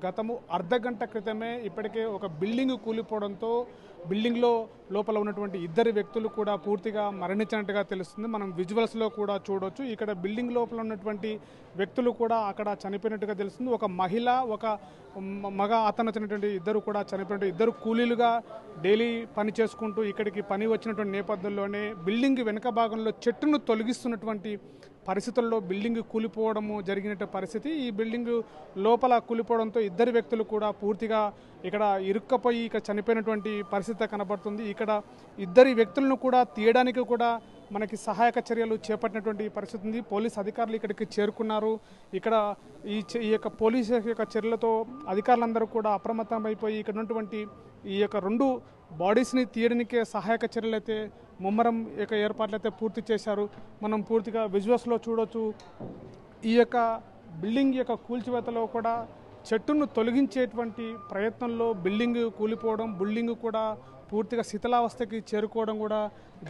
గతము అర్ధగంట క్రితమే ఇప్పటికే ఒక బిల్డింగ్ కూలిపోవడంతో బిల్డింగ్లో లోపల ఉన్నటువంటి ఇద్దరు వ్యక్తులు కూడా పూర్తిగా మరణించినట్టుగా తెలుస్తుంది. మనం విజువల్స్లో కూడా చూడవచ్చు. ఇక్కడ బిల్డింగ్ లోపల ఉన్నటువంటి వ్యక్తులు కూడా అక్కడ చనిపోయినట్టుగా తెలుస్తుంది. ఒక మహిళ, ఒక మగ అతను వచ్చినటువంటి ఇద్దరు కూడా చనిపోయినట్టు, ఇద్దరు కూలీలుగా డైలీ పని చేసుకుంటూ ఇక్కడికి పని వచ్చినటువంటి నేపథ్యంలోనే బిల్డింగ్ వెనుక భాగంలో చెట్టును తొలగిస్తున్నటువంటి పరిస్థితుల్లో బిల్డింగ్ కూలిపోవడము జరిగిన పరిస్థితి. ఈ బిల్డింగ్ లోపల కూలిపోవడంతో ఇద్దరు వ్యక్తులు కూడా పూర్తిగా ఇక్కడ ఇరుక్కపోయి ఇక్కడ చనిపోయినటువంటి పరిస్థితి కనబడుతుంది. ఇక్కడ ఇద్దరి వ్యక్తులను కూడా తీయడానికి కూడా మనకి సహాయక చర్యలు చేపట్టినటువంటి పరిస్థితి ఉంది. పోలీస్ అధికారులు ఇక్కడికి చేరుకున్నారు. ఇక్కడ ఈ యొక్క పోలీసు యొక్క చర్యలతో అధికారులందరూ కూడా అప్రమత్తం అయిపోయి ఇక్కడ ఉన్నటువంటి ఈ యొక్క రెండు బాడీస్ని తీయడానికే సహాయక చర్యలు అయితే ముమ్మరం యొక్క ఏర్పాట్లు అయితే పూర్తి చేశారు. మనం పూర్తిగా విజువల్స్లో చూడొచ్చు. ఈ యొక్క బిల్డింగ్ యొక్క కూల్చివేతలో కూడా చెట్టును తొలగించేటువంటి ప్రయత్నంలో బిల్డింగ్ కూలిపోవడం, బిల్డింగ్ కూడా పూర్తిగా శిథిలావస్థకి చేరుకోవడం కూడా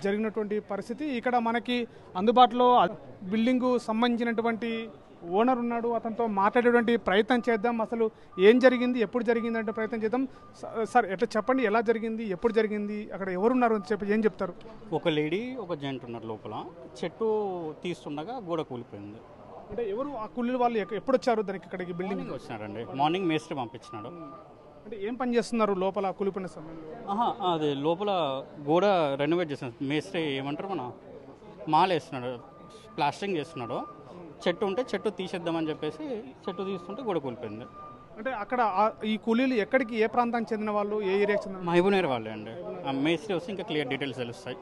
జరిగినటువంటి పరిస్థితి. ఇక్కడ మనకి అందుబాటులో బిల్డింగు సంబంధించినటువంటి ఓనర్ ఉన్నాడు. అతనితో మాట్లాడేటువంటి ప్రయత్నం చేద్దాం. అసలు ఏం జరిగింది, ఎప్పుడు జరిగింది అంటే ప్రయత్నం చేద్దాం. సార్ ఎట్లా చెప్పండి, ఎలా జరిగింది, ఎప్పుడు జరిగింది, అక్కడ ఎవరున్నారు అని చెప్పి ఏం చెప్తారు? ఒక లేడీ, ఒక జెంట్ ఉన్నారు లోపల. చెట్టు తీస్తుండగా గోడ కూలిపోయింది. అంటే ఎవరు ఆ కూలీలు వాళ్ళు ఎప్పుడు వచ్చారు దానికి ఇక్కడికి బిల్డింగ్ వచ్చినారండి? మార్నింగ్ మేస్త్రి పంపించినాడు. అంటే ఏం పని చేస్తున్నారు లోపల కూలిపోయిన సమయంలో? అది లోపల గోడ రెనోవేట్ చేస్తున్నాడు మేస్త్రి. ఏమంటారు, మన మాల వేస్తున్నాడు, ప్లాస్టరింగ్ చేస్తున్నాడు. చెట్టు ఉంటే చెట్టు తీసేద్దామని చెప్పేసి చెట్టు తీస్తుంటే గోడ కూలిపోయింది. అంటే అక్కడ ఈ కూలీలు ఎక్కడికి, ఏ ప్రాంతానికి చెందిన వాళ్ళు, ఏ ఏరియాకి చెందిన? మహబూబ్నగర్ వాళ్ళే అండి. మేస్త్రి వస్తే ఇంకా క్లియర్ డీటెయిల్స్ తెలుస్తాయి.